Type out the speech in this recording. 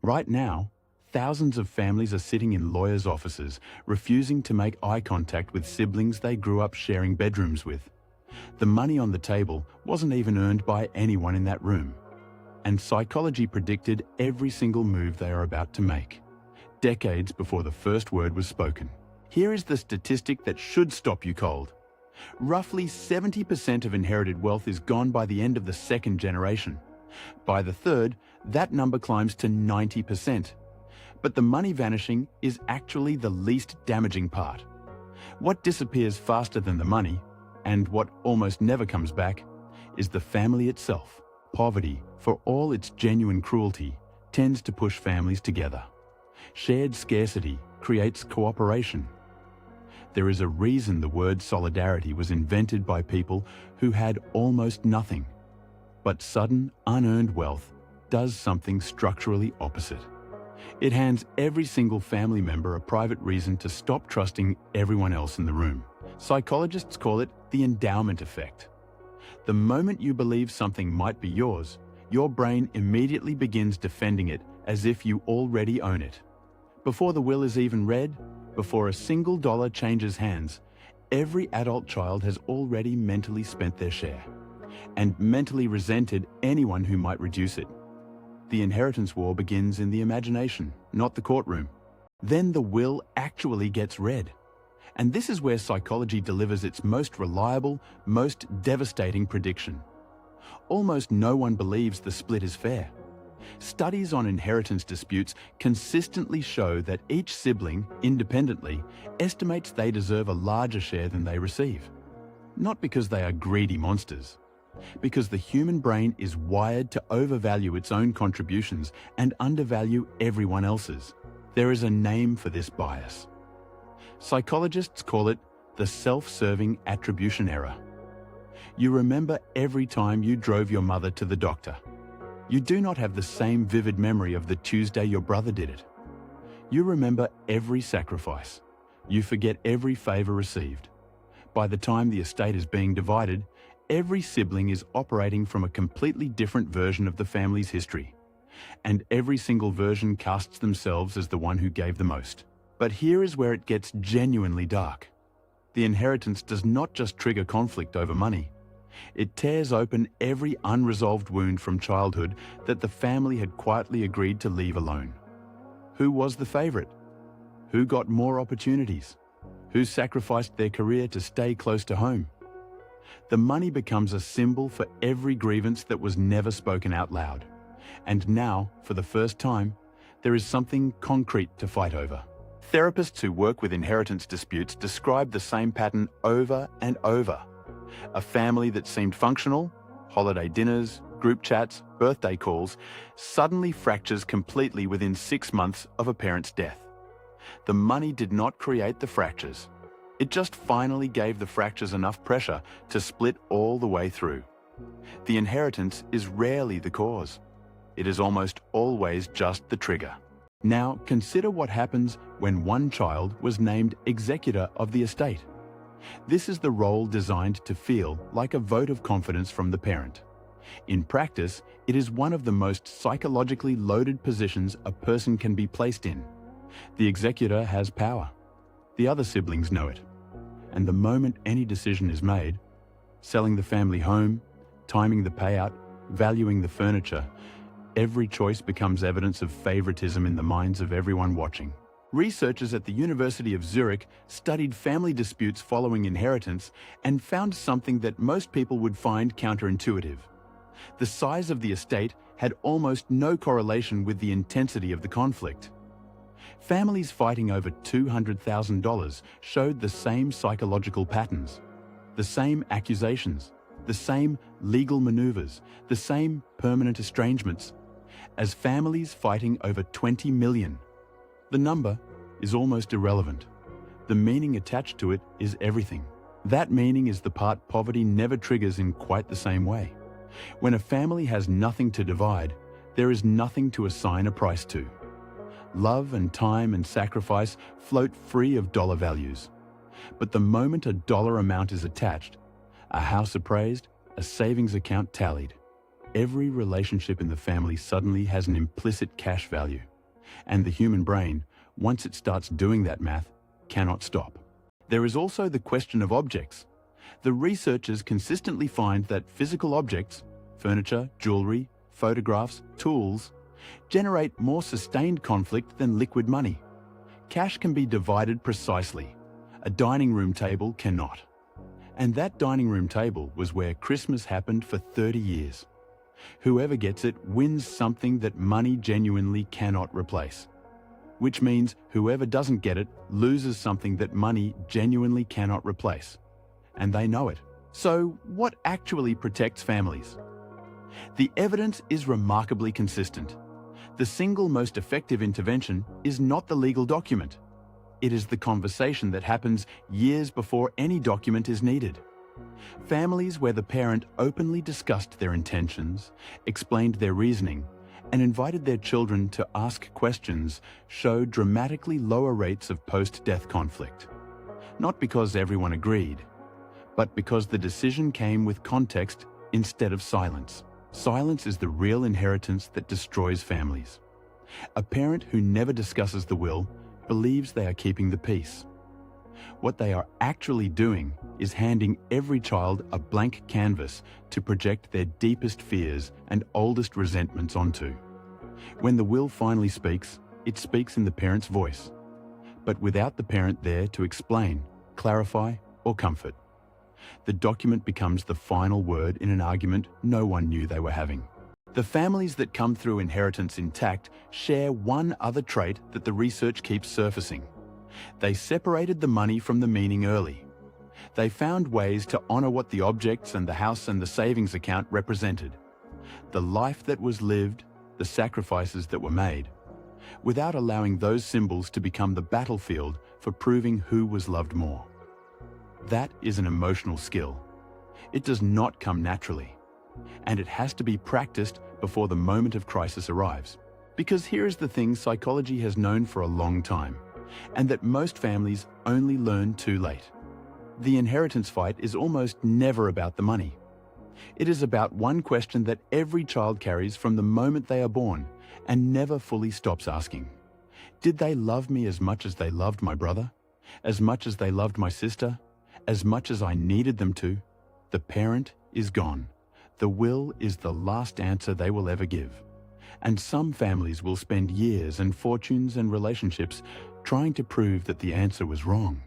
Right now, thousands of families are sitting in lawyers' offices, refusing to make eye contact with siblings they grew up sharing bedrooms with. The money on the table wasn't even earned by anyone in that room. And psychology predicted every single move they are about to make, decades before the first word was spoken. Here is the statistic that should stop you cold. Roughly 70% of inherited wealth is gone by the end of the second generation. By the third, that number climbs to 90%. But the money vanishing is actually the least damaging part. What disappears faster than the money, and what almost never comes back, is the family itself. Poverty, for all its genuine cruelty, tends to push families together. Shared scarcity creates cooperation. There is a reason the word solidarity was invented by people who had almost nothing. But sudden, unearned wealth does something structurally opposite. It hands every single family member a private reason to stop trusting everyone else in the room. Psychologists call it the endowment effect. The moment you believe something might be yours, your brain immediately begins defending it as if you already own it. Before the will is even read, before a single dollar changes hands, every adult child has already mentally spent their share, and mentally resented anyone who might reduce it. The inheritance war begins in the imagination, not the courtroom. Then the will actually gets read. And this is where psychology delivers its most reliable, most devastating prediction. Almost no one believes the split is fair. Studies on inheritance disputes consistently show that each sibling, independently, estimates they deserve a larger share than they receive. Not because they are greedy monsters, because the human brain is wired to overvalue its own contributions and undervalue everyone else's. There is a name for this bias. Psychologists call it the self-serving attribution error. You remember every time you drove your mother to the doctor. You do not have the same vivid memory of the Tuesday your brother did it. You remember every sacrifice. You forget every favor received. By the time the estate is being divided, every sibling is operating from a completely different version of the family's history. And every single version casts themselves as the one who gave the most. But here is where it gets genuinely dark. The inheritance does not just trigger conflict over money. It tears open every unresolved wound from childhood that the family had quietly agreed to leave alone. Who was the favorite? Who got more opportunities? Who sacrificed their career to stay close to home? The money becomes a symbol for every grievance that was never spoken out loud. And now, for the first time, there is something concrete to fight over. Therapists who work with inheritance disputes describe the same pattern over and over. A family that seemed functional, holiday dinners, group chats, birthday calls, suddenly fractures completely within 6 months of a parent's death. The money did not create the fractures. It just finally gave the fractures enough pressure to split all the way through. The inheritance is rarely the cause. It is almost always just the trigger. Now, consider what happens when one child was named executor of the estate. This is the role designed to feel like a vote of confidence from the parent. In practice, it is one of the most psychologically loaded positions a person can be placed in. The executor has power. The other siblings know it. And the moment any decision is made, selling the family home, timing the payout, valuing the furniture, every choice becomes evidence of favoritism in the minds of everyone watching. Researchers at the University of Zurich studied family disputes following inheritance and found something that most people would find counterintuitive. The size of the estate had almost no correlation with the intensity of the conflict. Families fighting over $200,000 showed the same psychological patterns, the same accusations, the same legal maneuvers, the same permanent estrangements, as families fighting over 20 million. The number is almost irrelevant. The meaning attached to it is everything. That meaning is the part poverty never triggers in quite the same way. When a family has nothing to divide, there is nothing to assign a price to. Love and time and sacrifice float free of dollar values. But the moment a dollar amount is attached, a house appraised, a savings account tallied, every relationship in the family suddenly has an implicit cash value. And the human brain, once it starts doing that math, cannot stop. There is also the question of objects. The researchers consistently find that physical objects, furniture, jewelry, photographs, tools, generate more sustained conflict than liquid money. Cash can be divided precisely. A dining room table cannot. And that dining room table was where Christmas happened for 30 years. Whoever gets it wins something that money genuinely cannot replace. Which means whoever doesn't get it loses something that money genuinely cannot replace. And they know it. So, what actually protects families? The evidence is remarkably consistent. The single most effective intervention is not the legal document. It is the conversation that happens years before any document is needed. Families where the parent openly discussed their intentions, explained their reasoning, and invited their children to ask questions show dramatically lower rates of post-death conflict. Not because everyone agreed, but because the decision came with context instead of silence. Silence is the real inheritance that destroys families. A parent who never discusses the will believes they are keeping the peace. What they are actually doing is handing every child a blank canvas to project their deepest fears and oldest resentments onto. When the will finally speaks, it speaks in the parent's voice, but without the parent there to explain, clarify, or comfort. The document becomes the final word in an argument no one knew they were having. The families that come through inheritance intact share one other trait that the research keeps surfacing. They separated the money from the meaning early. They found ways to honor what the objects and the house and the savings account represented. The life that was lived, the sacrifices that were made, without allowing those symbols to become the battlefield for proving who was loved more. That is an emotional skill. It does not come naturally, and it has to be practiced before the moment of crisis arrives. Because here is the thing psychology has known for a long time, and that most families only learn too late. The inheritance fight is almost never about the money. It is about one question that every child carries from the moment they are born and never fully stops asking. Did they love me as much as they loved my brother? As much as they loved my sister? As much as I needed them to? The parent is gone. The will is the last answer they will ever give. And some families will spend years and fortunes and relationships trying to prove that the answer was wrong.